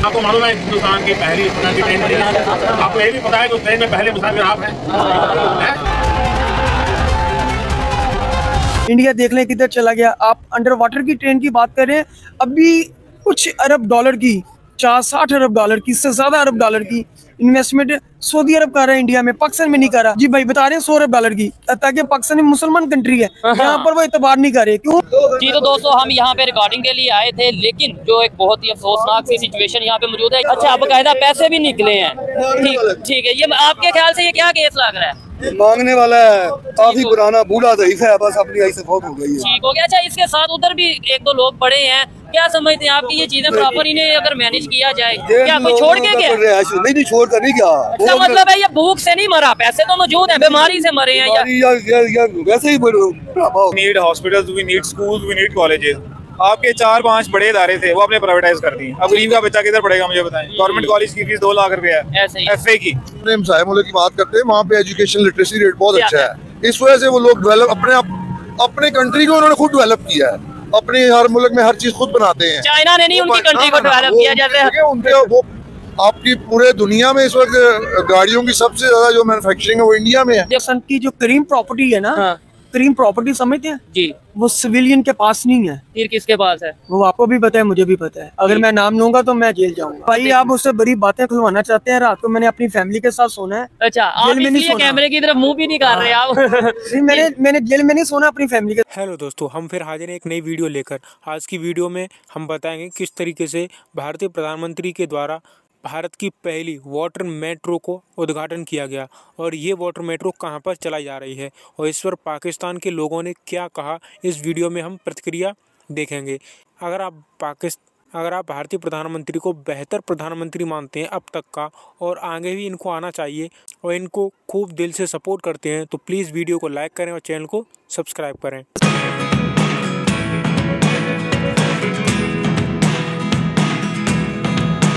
आपको मालूम है हिंदुस्तान की पहली इस तरह की ट्रेन बनी है। आपको ये भी पता है कि उस ट्रेन में पहले मुसाफिर आप हैं। इंडिया देख लें किधर चला गया। आप अंडर वाटर की ट्रेन की बात कर रहे हैं, अभी कुछ अरब डॉलर की 60 अरब डॉलर की, इससे ज्यादा अरब डॉलर की इन्वेस्टमेंट सऊदी अरब कर रहा है इंडिया में, पाकिस्तान में नहीं कर रहा। जी भाई बता रहे हैं 100 अरब डॉलर की, ताकि पाकिस्तान मुसलमान कंट्री है, यहाँ पर वो एतबार नहीं कर रहे। क्यों जी? तो दोस्तों हम यहाँ पे रिकॉर्डिंग के लिए आए थे, लेकिन जो एक बहुत ही अफसोसनाक सी सिचुएशन यहाँ पे मौजूद है। अच्छा, बकायदा पैसे भी निकले हैं। ठीक है, ये आपके ख्याल से ये क्या केस लग रहा है? मांगने वाला है, काफी पुराना बूढ़ा ज़ईफ़ है, बस अपनी आई से बहुत हो गई है। ठीक हो गया। अच्छा, इसके साथ उधर भी एक दो लोग पड़े हैं, क्या समझते हैं आपकी ये चीजें प्रॉपर इन्हें अगर मैनेज किया जाए, क्या कोई छोड़ के गया? नहीं छोड़ कर नहीं गया। इसका मतलब है ये भूख से नहीं मरा, पैसे तो मौजूद हैं, बीमारी से मरे हैं या वैसे ही need hospitals, we need schools, we need colleges. आपके 4-5 बड़े इदारे थे, वो आपने प्राइवेटाइज कर दिए। अब गरीब का बच्चा किधर पढ़ेगा मुझे बताएं? गवर्नमेंट कॉलेज की फीस 2 लाख रुपए है FA की। मुल्क की बात करते हैं, वहाँ पे एजुकेशन लिटरेसी रेट बहुत अच्छा है। इस वजह से वो लोग डेवलप अपने कंट्री को उन्होंने खुद डेवलप किया है। अपने हर मुल्क में हर चीज खुद बनाते हैं। चाइना ने नहीं उनकी कंट्री को डेवलप किया। जैसे उनके वो आपकी पूरे दुनिया में इस वक्त गाड़ियों की सबसे ज्यादा जो मैन्युफैक्चरिंग है वो इंडिया में है। सन की जो करीम प्रॉपर्टी है ना, करीम प्रॉपर्टी समझते हैं जी, वो सिविलियन के पास नहीं है। फिर किसके पास है? वो आपको भी पता है, मुझे भी पता है। अगर मैं नाम लूंगा तो मैं जेल जाऊंगा। भाई आप उससे बड़ी बातें खुलवाना चाहते हैं, रात को मैंने अपनी फैमिली के साथ सोना है। अच्छा, आप इसलिए कैमरे की तरफ मुंह भी नहीं कर रहे आप? मैंने जेल में नहीं सोना अपनी फैमिली के। हेलो दोस्तों, हम फिर हाजिर हैं एक नई वीडियो लेकर। आज की वीडियो में हम बताएंगे किस तरीके से भारतीय प्रधानमंत्री के द्वारा भारत की पहली वाटर मेट्रो को उद्घाटन किया गया और ये वाटर मेट्रो कहां पर चलाई जा रही है और इस पर पाकिस्तान के लोगों ने क्या कहा, इस वीडियो में हम प्रतिक्रिया देखेंगे। अगर आप भारतीय प्रधानमंत्री को बेहतर प्रधानमंत्री मानते हैं अब तक का और आगे भी इनको आना चाहिए और इनको खूब दिल से सपोर्ट करते हैं, तो प्लीज़ वीडियो को लाइक करें और चैनल को सब्सक्राइब करें।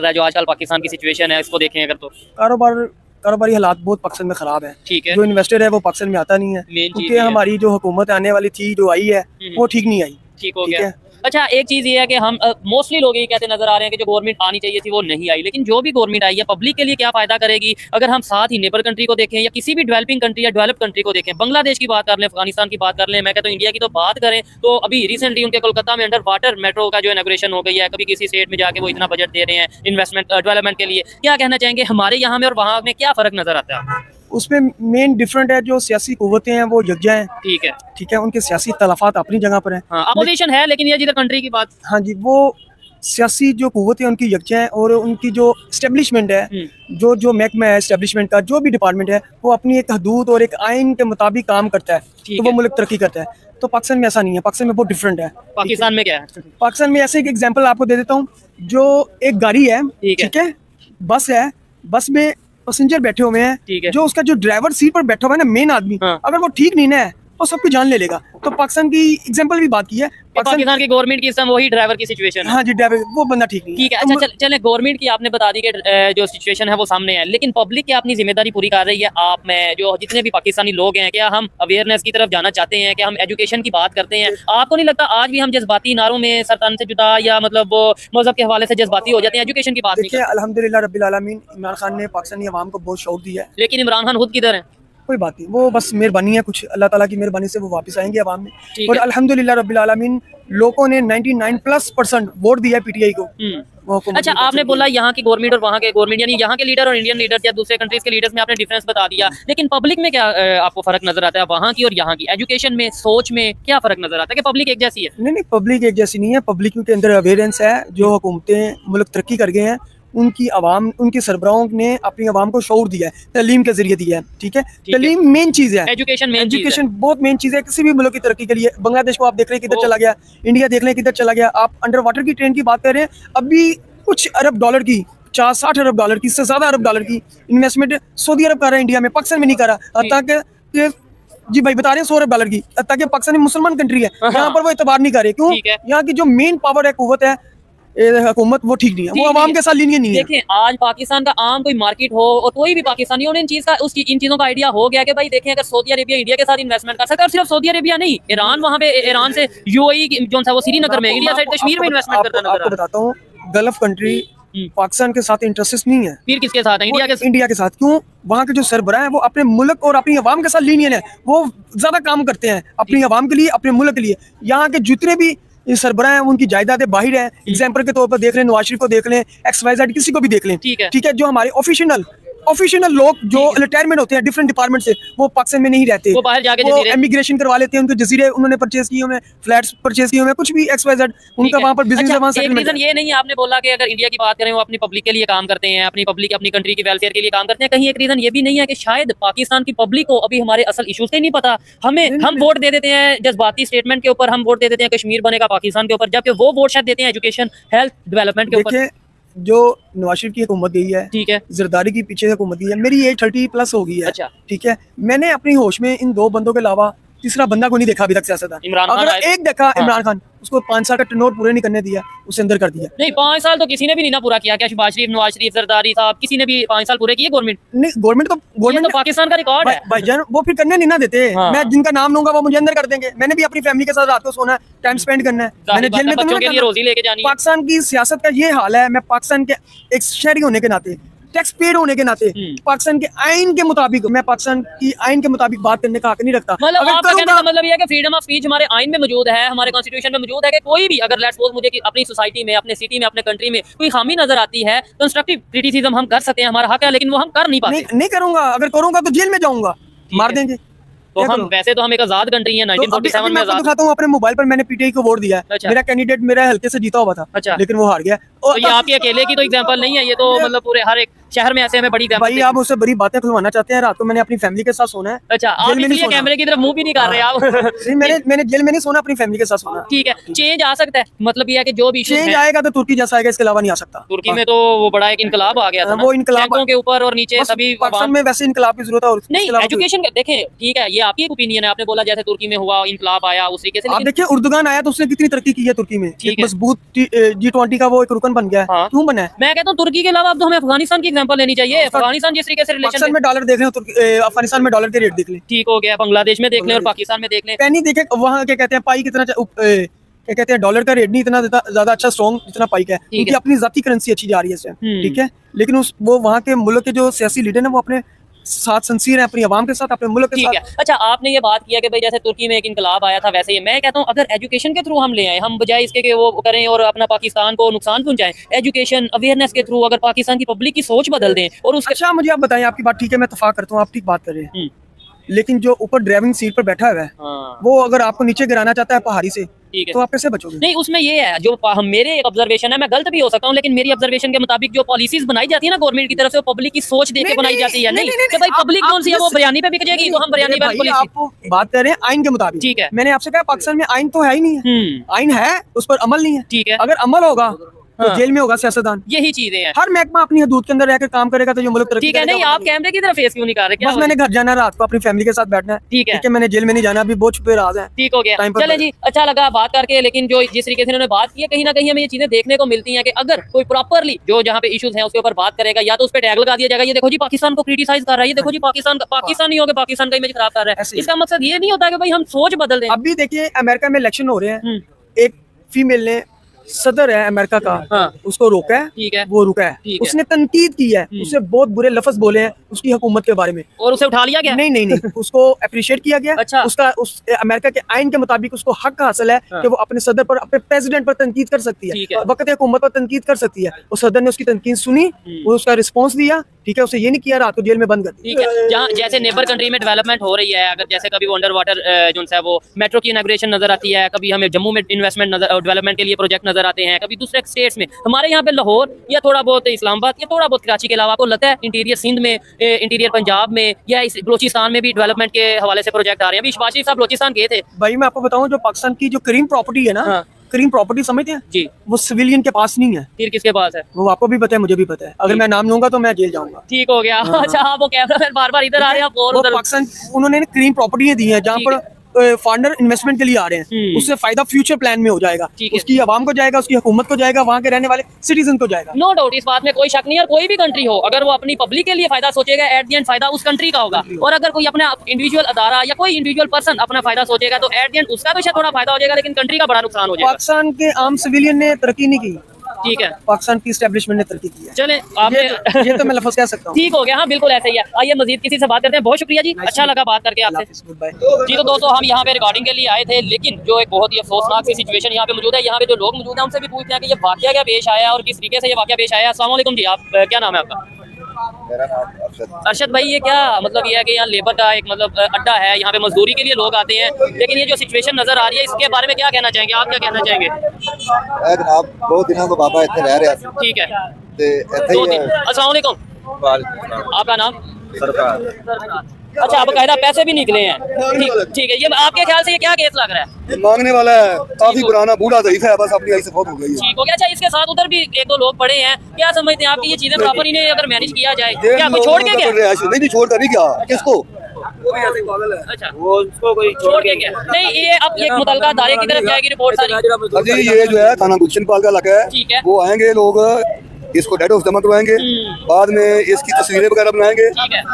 जो आजकल पाकिस्तान की सिचुएशन है इसको देखें अगर, तो कारोबारी हालात बहुत पाकिस्तान में खराब है। ठीक है, जो इन्वेस्टर है वो पाकिस्तान में आता नहीं है, क्योंकि हमारी जो हुकूमत आने वाली थी, जो आई है वो ठीक नहीं आई। ठीक हो गया। अच्छा, एक चीज़ ये है कि हम मोस्टली लोग ये कहते नजर आ रहे हैं कि जो गवर्नमेंट आनी चाहिए थी वो नहीं आई, लेकिन जो भी गवर्नमेंट आई है पब्लिक के लिए क्या फ़ायदा करेगी? अगर हम साथ ही नेबर कंट्री को देखें या किसी भी डेवलपिंग कंट्री या डेवलप कंट्री को देखें, बांग्लादेश की बात कर लें, अफगानिस्तान की बात कर लें, मैं कहता हूँ इंडिया की तो बात करें तो अभी रिसेंटली उनके कोलकाता में अंडर वाटर मेट्रो का जो इनॉग्रेशन हो गई है। कभी किसी स्टेट में जाके वो इतना बजट दे रहे हैं इन्वेस्टमेंट डेवलपमेंट के लिए। क्या कहना चाहेंगे, हमारे यहाँ में और वहाँ में क्या फ़र्क नज़र आता है? उसमें मेन डिफरेंट है, जो सियासी कुव्वतें हैं वो यकजा हैं। ठीक है, उनके सियासी तलफात अपनी जगह पर है। अपोजिशन है, लेकिन ये जिधर कंट्री की बात, हाँ जी, वो सियासी जो कुव्वतें उनकी यकजा हैं और उनकी जो एस्टेब्लिशमेंट है, जो महकमा है एस्टेब्लिशमेंट का, जो भी डिपार्टमेंट है, वो अपनी एक हदूद और एक आइन के मुताबिक काम करता है, तो वो मुल्क तरक्की करता है। तो पाकिस्तान में ऐसा नहीं है, पाकिस्तान में बहुत डिफरेंट है। पाकिस्तान में क्या है? पाकिस्तान में ऐसे एक एग्जाम्पल आपको दे देता हूँ। जो एक गाड़ी है, ठीक है, बस है, बस में पैसेंजर बैठे हुए हैं, जो उसका जो ड्राइवर सीट पर बैठा हुआ है ना, मेन आदमी, अगर वो ठीक नहीं ना है वो सबको जान ले लेगा। तो पाकिस्तान की एग्जांपल भी बात की है, पाकिस्तान की गवर्नमेंट की इस समय वही ड्राइवर की सिचुएशन है। हाँ जी, ड्राइवर वो बंदा ठीक नहीं है। ठीक है, अच्छा चले गवर्नमेंट की आपने बता दी कि जो सिचुएशन है वो सामने है, लेकिन पब्लिक क्या अपनी जिम्मेदारी पूरी कर रही है? आप में जो जितने भी पाकिस्तानी लोग हैं, क्या हम अवेयरनेस की तरफ जाना चाहते हैं? क्या हम एजुकेशन की बात करते हैं? आपको नहीं लगता आज भी हम जज्बाती नारों में सरतान से जुदा या मतलब वो मजहब के हवाले से जज्बाती हो जाते हैं, एजुकेशन की बात नहीं करते? अल्हम्दुलिल्लाह रब्बिल आलमीन, इमरान खान ने पाकिस्तानी अवाम को बहुत शौक दिया है, लेकिन इमरान खान खुद किधर है? कोई बात नहीं, वो बस मेहरबानी है, कुछ अल्लाह ताला की मेहरबानी से वो वापस आएंगे अवाम में। और अल्हम्दुलिल्लाह रब्बिल आलमीन, लोगों ने 99+% वोट दिया PTI को। अच्छा, आपने बोला यहाँ की गवर्नमेंट और वहाँ के गवर्नमेंट, यानी यहाँ के लीडर और इंडियन लीडर या दूसरे कंट्रीज के लीडर्स में आपने डिफरेंस बता दिया, लेकिन पब्लिक में क्या आपको फर्क नजर आता है वहाँ की और यहाँ की? एजुकेशन में, सोच में क्या फर्क नजर आता है कि पब्लिक एक जैसी है? नहीं, पब्लिक एक जैसी नहीं है। पब्लिक के अंदर अवेयरेंस है। जो हुकूमतें मुल्क तरक्की कर गए हैं, उनकी आवाम, उनके सरबराहों ने अपनी आवाम को शऊर दिया है, तालीम के जरिए दिया है। ठीक है, तालीम मेन चीज़ है, एजुकेशन बहुत मेन चीज़ है किसी भी मुल्क की तरक्की के लिए। बांग्लादेश को आप देख रहे हैं किधर चला गया, इंडिया देख रहे हैं किधर चला गया। आप अंडर वाटर की ट्रेन की बात कर रहे हैं, अभी कुछ अरब डॉलर की 60 अरब डॉलर की, इससे ज्यादा अरब डॉलर की इन्वेस्टमेंट सऊदी अरब कर रहा है इंडिया में, पाकिस्तान में नहीं कर रहा। ताकि जी भाई बता रहे हैं 100 अरब डॉलर की, ताकि पाकिस्तान मुसलमान कंट्री है, यहाँ पर वो एतबार नहीं कर रहे। क्यों? यहाँ की जो मेन पावर है, कुव्वत है, हुकूमत, वो ठीक नहीं है, वो आवाम के साथ लीनियन नहीं है। देखें, आज पाकिस्तान का आम कोई मार्केट हो और कोई भी पाकिस्तानी हो, इन चीजों का आइडिया हो गया कि भाई देखें, अगर सऊदी अरेबिया इंडिया के साथ इन्वेस्टमेंट कर सकता है, और सिर्फ सऊदी अरेबिया नहीं, ईरान, वहाँ पे ईरान से UAE जो वो श्रीनगर में, इंडिया साइड कश्मीर में इन्वेस्टमेंट करता है। आपको बताता हूँ, गल्फ कंट्री पाकिस्तान के साथ इंटरेस्ट नहीं है। फिर किसके साथ है? इंडिया के साथ। क्यों? वहाँ के जो सरबराह है वो अपने मुल्क और अपनी आवाम के साथ लीनियन है, वो ज्यादा काम करते हैं अपनी आवाम के लिए, अपने मुल्क के लिए। यहाँ के जितने भी सरबराह हैं उनकी जायदादें बाहर है। एग्जाम्पल के तौर पर देख लें, नवाज शरीफ को देख लें, XYZ किसी को भी देख लें, ठीक है। जो हमारे ऑफिशियल लोग जो रिटायरमेंट होते हैं डिफरेंट डिपार्टमेंट से, वो पाकिस्तान में नहीं रहते, वो बाहर जाके इमिग्रेशन करवा लेते हैं, उनके जजीरे उन्होंने परचेज किए हुए, फ्लैट्स परचेज किए हुए, कुछ भी XYZ उनका वहाँ पर बिजनेस है, वहाँ सेटलमेंट है। ये नहीं आपने बोला कि अगर इंडिया की बात करें वो अपनी पब्लिक के लिए काम करते हैं, अपनी पब्लिक अपनी कंट्री की वेलफेयर के लिए काम करते हैं, कहीं एक रीजन ये भी नहीं है कि शायद पाकिस्तान की पब्लिक को अभी हमारे असल इश्यूज के नहीं पता। हम वोट दे देते हैं जज्बाती स्टेटमेंट के ऊपर, हम वोट दे देते हैं कश्मीर बनेगा पाकिस्तान के ऊपर, जबकि वो वोट शायद देते हैं एजुकेशन, हेल्थ, डेवलपमेंट के ऊपर। जो नवाज शरीफ की हुकूमत गई है, ठीक है, जरदारी की पीछे हुकूमत गई है, मेरी एज 30+ हो गई है, अच्छा, ठीक है। मैंने अपनी होश में इन 2 बंदों के अलावा तीसरा बंदा को नहीं देखा अभी तक सियासतदान। अगर एक देखा इमरान खान, उसको 5 साल का टर्नओवर पूरे नहीं करने दिया, उसे अंदर कर दिया। नहीं 5 साल तो किसी ने भी नहीं ना पूरा किया। क्या शहबाज शरीफ, नवाज शरीफ, जरदारी साहब, किसी ने भी 5 साल पूरे किए? गवर्नमेंट नहीं, गवर्नमेंट तो पाकिस्तान का रिकॉर्ड है भाईजान, वो फिर करने नहीं ना देते। मैं जिनका नाम लूंगा वो मुझे अंदर कर देंगे। मैंने भी अपनी फैमिली के साथ रात को सोना है, टाइम स्पेंड करना है, मैंने जेल में बच्चों के लिए रोजी लेके जानी है। पाकिस्तान की सियासत का ये हाल है। मैं पाकिस्तान के एक शहरी होने के नाते, टैक्स पेड होने के नाते, पाकिस्तान के आइन के मुताबिक, मैं पाकिस्तान की आइन के मुताबिक बात करने का हक नहीं रखता। मतलब आपका कहने का मतलब ये है कि फ्रीडम ऑफ स्पीच हमारे आइन में मौजूद है, हमारे कॉन्स्टिट्यूशन में मौजूद है कि कोई भी अगर लेट्स सपोज मुझे अपनी सोसाइटी में, अपने सिटी में, अपने कंट्री में कोई खामी नजर आती है, कंस्ट्रक्टिव क्रिटिसिज्म हम कर सकते हैं, हमारा हक है, लेकिन वो हम कर नहीं पाते। नहीं करूंगा, अगर करूंगा तो जेल में जाऊंगा, मार देंगे। तो हम वैसे तो हम एक आजाद कंट्री है, 1947 में आजाद। दिखाता हूँ अपने मोबाइल पर, मैंने PTI को वोट दिया है। अच्छा। मेरा कैंडिडेट मेरा हल्के से जीता हुआ था, अच्छा, लेकिन वो हार गया। तो ये आपके अकेले की तो एग्जांपल नहीं है, ये तो मतलब पूरे हर एक शहर में ऐसे हमें बड़ी भाई आप उससे बड़ी बातें खुलवाना चाहते हैं। रात को मैंने अपनी फैमिली के साथ सोना है। अच्छा, आप इसलिए कैमरे की तरफ मुंह भी नहीं कर रहे आप। मैंने जेल में नहीं सोना, अपनी फैमिली के साथ सोना। ठीक है, चेंज आ सकता है, मतलब ये है कि जो भी चेंज आएगा तो तुर्की जैसा आएगा, इसके अलावा नहीं आ सकता। तुर्की में तो वो बड़ा एक इनकलाब आ गया था, वो इनकलाब के ऊपर और नीचे सभी। पाकिस्तान में वैसे इनकलाब की जरूरत है नहीं। एजुकेशन देखें, ठीक है, ये आपकी ओपिनियन है, आपने बोला जैसे तुर्की में हुआ इनकलाब आया उस तरीके से। आप देखिए उर्दुगान आया तो उसने कितनी तरक्की की है तुर्की में, मजबूत G20 का वो एक रुकन बन गया है। क्यों बना है? मैं कहता हूँ तुर्की के अलावा अब तो हमें अफगानिस्तान की एग्जांपल लेनी चाहिए। अफगानिस्तान जिस तरीके से रिलेशन में डॉलर देख लें, अफगानिस्तान में डॉलर के रेट देख लें, ठीक हो गया, बांग्लादेश में देख लें और पाकिस्तान में देख लें। पैनी देखे, वहाँ क्या कहते हैं, पाई कितना, क्या कहते हैं, डॉलर का रेट नहीं इतना ज्यादा अच्छा स्ट्रॉन्ग जितना पाई का है। उनकी अपनी जाती करेंसी अच्छी जा रही है, ठीक है, लेकिन वो वहाँ के मुल्क के जो सियासी लीडर है वो अपने साथ सिंसियर है, अपनी आवाम के साथ, अपने मुल्क के साथ। अच्छा, आपने ये बात किया कि भाई जैसे तुर्की में एक इनकलाब आया था, वैसे ही मैं कहता हूँ अगर एजुकेशन के थ्रू हम ले आए, हम बजाय इसके कि वो करें और अपना पाकिस्तान को नुकसान पहुंचाएं, एजुकेशन अवेयरनेस के थ्रू अगर पाकिस्तान की पब्लिक की सोच बदल दें और उसके। अच्छा, मुझे आप बताएं, आपकी बात ठीक है, मैं इत्तेफाक करता हूँ, आप ठीक बात कर रहे हैं, लेकिन जो ऊपर ड्राइविंग सीट पर बैठा हुआ है, वो अगर आपको नीचे गिराना चाहता है पहाड़ी से, तो आप कैसे बचोगे? नहीं, उसमें ये है जो मेरे एक ऑब्जर्वेशन है, मैं गलत भी हो सकता हूँ, लेकिन मेरी ऑब्जर्वेशन के मुताबिक जो पॉलिसीज बनाई जाती है ना गवर्नमेंट की तरफ से, वो पब्लिक की सोच देख के बनाई जाती है। नहीं कि भाई पब्लिक कौन सी है, वो बिरयानी पे बिक जाएगी, तो हम बिरयानी पे। आप बात कर रहे हैं आइन के मुताबिक, ठीक है। मैंने आपसे कहा पाकिस्तान में आइन तो है ही नहीं है, आइन है उस पर अमल नहीं है, ठीक है। अगर अमल होगा तो जेल में होगा सियासतदान। यही चीजें हैं, हर महकमा अपनी हदूद के अंदर रहकर काम करेगा तो जो मुल्क तरक्की ठीक है। नहीं, आप कैमरे की तरफ फेस क्यों नहीं कर रहे? बस मैंने घर जाना, रात को अपनी फैमिली के साथ बैठना है, ठीक है, मैंने जेल में नहीं जाना, अभी बहुत छुपे राज है। ठीक हो गया, चले जी, अच्छा लगा बात करके। लेकिन जो जिस तरीके से उन्होंने बात की है, कहीं ना कहीं हमें ये चीजें देखने को मिलती हैं कि अगर कोई प्रॉपरली जो जहाँ पे इश्यूज हैं उसके ऊपर बात करेगा, या तो उस पर टैग लगा दिया जाएगा, ये देखो जी पाकिस्तान को क्रिटिसाइज कर रहा है, ये देखो जी पाकिस्तान नहीं होगा, पाकिस्तान का इमेज खराब कर रहा है। इसका मकसद ये नहीं होता कि भाई हम सोच बदल दें। अभी देखिए अमेरिका में इलेक्शन हो रहे हैं, एक फीमेल ने, सदर है अमेरिका का, उसको रोका है, ठीक है, वो रुका है, उसने तनकीद की है, उसे बहुत बुरे लफ्ज बोले हैं उसकी हुकूमत के बारे में, और उसे उठा लिया गया? नहीं, उसको अप्रिशिएट किया गया। अच्छा। उसका उस अमेरिका के आइन के मुताबिक उसको हक हासिल है कि वो अपने सदर पर, अपने प्रेसिडेंट पर तनकीद कर सकती है, वक्त हुकूमत पर तनकीद कर सकती है। और सदर ने उसकी तनकीद सुनी, वो उसका रिस्पॉन्स दिया, ठीक है, उसे ये नहीं किया रात को जेल में बंद कर दिया। ठीक है, जहाँ जैसे नेबर कंट्री में डेवलपमेंट हो रही है, अगर जैसे कभी वो अंडर वाटर जो है वो मेट्रो की इनॉग्रेशन नजर आती है, कभी हमें जम्मू में इन्वेस्टमेंट डेवलपमेंट के लिए प्रोजेक्ट नजर आते हैं, कभी दूसरे स्टेट्स में, हमारे यहाँ पे लाहौर या थोड़ा बहुत इस्लामाबाद या थोड़ा बहुत कराची के अलावा आपको लगता है इंटीरियर सिंध में, इंटीरियर पंजाब में या बलोचिस्तान में भी डेवलपमेंट के हवाले से प्रोजेक्ट आ रहे हैं? अभी शहबाज शरीफ साहब बलोचिस्तान गए थे। भाई मैं आपको बताऊं, जो पाकिस्तान की जो करीम प्रॉपर्टी है ना, करीम प्रॉपर्टी समझते हैं जी, वो सिविलियन के पास नहीं है। फिर किसके पास है? वो आपको भी पता है, मुझे भी पता है, अगर मैं नाम लूंगा तो मैं जेल जाऊंगा। ठीक हो गया। अच्छा, आप वो कैमरामैन बार-बार इधर आ रहे हैं, आप और उधर। पाकिस्तान उन्होंने करीम प्रॉपर्टी दी है जहाँ पर फॉरेनर इन्वेस्टमेंट के लिए आ रहे हैं, उससे फायदा फ्यूचर प्लान में हो जाएगा, उसकी आवाम को जाएगा, उसकी हुकूमत को जाएगा, वहाँ के रहने वाले सिटीजन को जाएगा। नो डाउट, इस बात में कोई शक नहीं है। और कोई भी कंट्री हो, अगर वो अपनी पब्लिक के लिए फायदा सोचेगा, एट द एंड फायदा उस कंट्री का होगा। और अगर कोई अपना इंडिविजुअल अदारा या कोई इंडिविजुअल पर्सन अपना फायदा सोचेगा, तो एट द एंड उसका तो शायद थोड़ा फायदा हो जाएगा, लेकिन कंट्री का बड़ा नुकसान हो जाएगा। पाकिस्तान के आम सिविलियन ने तरक्की नहीं की, ठीक है, पाकिस्तान की एस्टेब्लिशमेंट ने तरक्की की है। चले आपने ये तो मैं लफ्ज़ कह सकता हूँ। ठीक हो गया, हाँ बिल्कुल ऐसे ही है। आइए मजीद किसी से बात करते हैं। बहुत शुक्रिया जी, अच्छा लगा बात करके आपसे। जी तो दोस्तों, हम यहाँ पे रिकॉर्डिंग के लिए आए थे, लेकिन जो एक बहुत ही अफसोसनाक सी सिचुएशन यहाँ पे मौजूद है। यहाँ पे जो लोग मौजूद हैं उनसे भी पूछते हैं कि ये वाकया क्या पेश आया और किस तरीके से ये वाकया पेश आया। अस्सलाम वालेकुम जी, आप क्या नाम है आपका? मेरा नाम अरशद भाई, ये क्या मतलब ये है कि यहाँ लेबर का एक मतलब अड्डा है, यहाँ पे मजदूरी के लिए लोग आते हैं, लेकिन ये जो सिचुएशन नजर आ रही है इसके बारे में क्या कहना चाहेंगे? आप क्या कहना चाहेंगे? जनाब बहुत दिनों को बाबा इतने रह रहे हैं। ठीक है, अस्सलाम वालेकुम, आपका नाम? सरकार। अच्छा, अब कायदा पैसे भी निकले हैं। ठीक है, ये आपके ख्याल से ये क्या केस लग रहा है? मांगने वाला है, काफी पुराना बूढ़ा ज़ईफ़ है, बस अपनी आई से बहुत हो गई है। ठीक हो गया। अच्छा, इसके साथ उधर भी एक दो लोग पड़े हैं, क्या समझते हैं आपकी ये चीजें प्रॉपर इन्हें अगर मैनेज किया जाए क्या कोई छोड़ के क्या? नहीं छोड़ता नहीं क्या, किसको? अच्छा, वो उसको कोई छोड़ के क्या? नहीं, ये अब ये मुतलका दायरे की तरफ जाएगी रिपोर्ट सारी। अजी ये जो है थाना गुलशन पाल का इलाका है, ठीक है, वो आएंगे लोग, इसको डेट ऑफ जमा करवाएंगे, बाद में इसकी तस्वीरें वगैरह बनाएंगे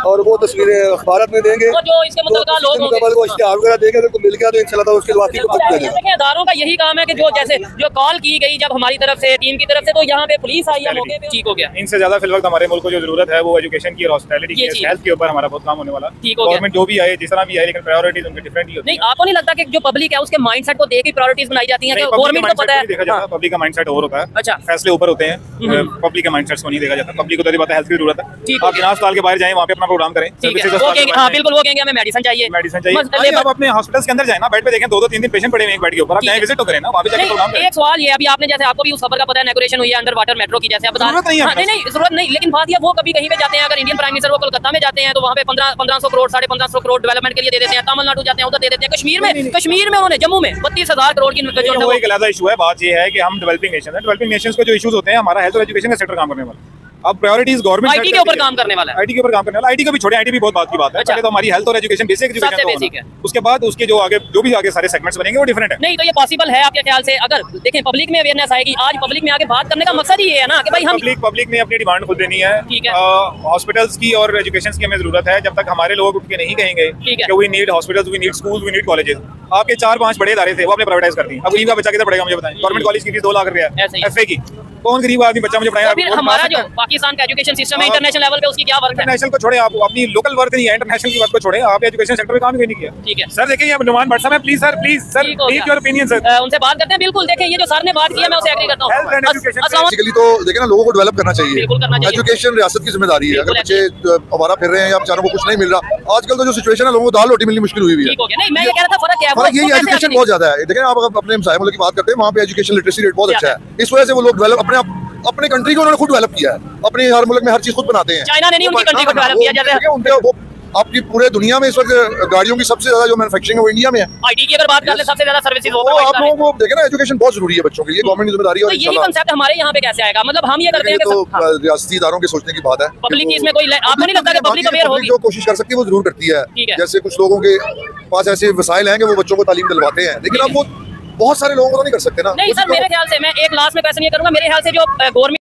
और वो तस्वीरें अखबार में देंगे। तो जो इसके मुतलका लोग होंगे वो इश्तिहार वगैरह देंगे, अगर मिल गया तो इंशाल्लाह उसके बाद देखिए, अदारों का यही काम है कि जो जैसे जो कॉल की गई जब हमारी तरफ से, टीम की तरफ से, तो यहाँ पे पुलिस आई है मौके पे। ठीक हो गया। इनसे ज्यादा फिल वक्त हमारे मुल्क को जो जरूरत है वो एजुकेशन की और हॉस्पिटैलिटी की, हेल्थ के ऊपर हमारा बहुत काम होने वाला। ठीक हो गया। गवर्नमेंट जो भी आए, जिस तरह भी आए, लेकिन प्रायोरिटीज उनकी डिफरेंट ही होती है। नहीं, आपको नहीं लगता कि जो पब्लिक है उसके माइंडसेट को देख के प्रायोरिटीज बनाई जाती हैं? गवर्नमेंट को पता है देखा जाता है, पब्लिक का माइंडसेट और होता है। अच्छा, फैसले ऊपर होते हैं, पब्लिक के माइंडसेट को नहीं देखा जाता। पब्लिक को तो बात है, हेल्थ की जरूरत है। आप जिना अस्पताल के बाहर जाएं, वहाँ पे अपना प्रोग्राम करें। हाँ बिल्कुल, वो कहेंगे हमें मेडिसिन चाहिए, मेडिसिन चाहिए। आप अपने हॉस्पिटल के अंदर जाए ना, बेड पे देखें 2-2 3-3 पेशेंट पड़े हुए हैं बेड के ऊपर, आप जाएं विजिट तो करें ना, वहाँ पे जाके प्रोग्राम करें। एक सवाल ये, अभी आपने जैसे आपको भी उस खबर का पता है, इनॉग्रेशन हुई है अंडर वाटर मेट्रो की, जैसे आप बता रहे हैं। नहीं जरूरत नहीं, लेकिन बात ये वो कभी कहीं पे जाते हैं, अगर इंडियन प्राइम मिनिस्टर वो कोलकाता में जाते हैं तो वहाँ पे 1500 करोड़ 1550 करोड़ डेवलपमेंट के लिए दे देते हैं। तमिलनाडु जाते हैं उधर दे देते हैं। कश्मीर में उन्होंने जम्मू में 32,000 करोड़ की वो एक अलग इशू है। बात ये है कि हम डेवलपिंग नेशन है, डेवलपिंग नेशंस को जो इश्यूज होते हैं, हमारा हेल्थ और एजुकेशन का सेक्टर काम करने वाला। अब प्रायोरिटीज गवर्नमेंट आईटी के ऊपर काम करने वाला है। आईटी के ऊपर काम करने वाला, आईटी को भी छोड़े, आईटी भी बहुत बात की बात है। पहले तो हमारी हेल्थ और एजुकेशन बेसिक एजुकेशन है, उसके बाद उसके जो भी आगे सारे सेगमेंट्स बनेंगे वो डिफरेंट है। नहीं तो ये पॉसिबल है आपके ख्याल से? अगर देखें पब्लिक में अवेयरनेस आएगी, आज पब्लिक में आगे बात करने का मकसद ही ये है ना कि भाई हम पब्लिक ने अपनी डिमांड खुद देनी है। ठीक है, हॉस्पिटल्स की और एजुकेशन की हमें जरूरत है। जब तक हमारे लोग उठ के नहीं कहेंगे कि we need hospitals, we need schools, we need colleges. आपके 4-5 बड़े इदारे थे, वो आपने प्राइवेटाइज कर दी। अब गरीब का बच्चा किधर पढ़ेगा मुझे बताएं? गवर्नमेंट कॉलेज की फीस 2 लाख रुपया एफए की, कौन गरीब आदमी बच्चा मुझे पढ़ाएगा? फिर हमारा जो पाकिस्तान का एजुकेशन सिस्टम है इंटरनेशनल लेवल पे, उसकी क्या वर्क है? इंटरनेशनल को छोड़े, आप अपनी लोकल वर्क नहीं है, इंटरनेशनल की वर्क को छोड़े, आप एजुकेशन सेक्टर में काम क्यों नहीं किया? ठीक है सर, देखिए नुमान भट्ट साहब है, please sir leave your opinion sir. उनसे बात करते हैं। बिल्कुल, देखिए ये जो सर ने बात की है मैं उसे एग्री करता हूं। बेसिकली तो देखें ना, लोगों को डेवलप करना चाहिए, एजुकेशन रियासत की जिम्मेदारी है। अगर बच्चे हमारा फिर रहे हैं या बेचारों को कुछ नहीं मिल रहा, आजकल तो जो सिचुएशन है, लोगों को दाल रोटी मिलनी मुश्किल हुई है। नहीं, मैं ये कह रहा था फर्क क्या है? फर्क यही है, एजुकेशन बहुत ज्यादा है। देखें आप अपने हमसाये मुल्क की बात करते हैं, वहाँ पे एजुकेशन लिटरेसी रेट बहुत अच्छा है। इस वजह से वो लोग डेवलप अपने कंट्री को उन्होंने खुद डेवलप किया है। अपने हर मुल्क में हर चीज खुद बनाते हैं। चाइना ने नहीं उनकी कंट्री को डेवलप किया जैसे उनके आपकी पूरे दुनिया में इस वक्त गाड़ियों की सबसे ज्यादा जो मैन्युफैक्चरिंग है वो इंडिया में है। आईटी की अगर बात कर ले, सबसे ज्यादा सर्विसेज वो आप लोगों को देखें ना, एजुकेशन बहुत जरूरी है बच्चों के लिए, गवर्नमेंट की जिम्मेदारी है। तो यही कांसेप्ट हमारे यहाँ पे कैसे आएगा? मतलब हम ये करते हैं तो रियासती इदारों के सोचने की बात है। पब्लिक की इसमें कोई आपको नहीं लगता कि पब्लिक अवेयर होगी? जो कोशिश कर सकती है वो जरूर करती है। जैसे कुछ लोगों के पास ऐसे वसाइल हैं कि वो बच्चों को तालीम दिलवाते हैं, लेकिन अब वो बहुत सारे लोगों को तो नहीं कर सकते ना। नहीं सर, मेरे ख्याल से मैं एक लास्ट में क्वेश्चन ये करूंगा, मेरे ख्याल से जो गवर्नमेंट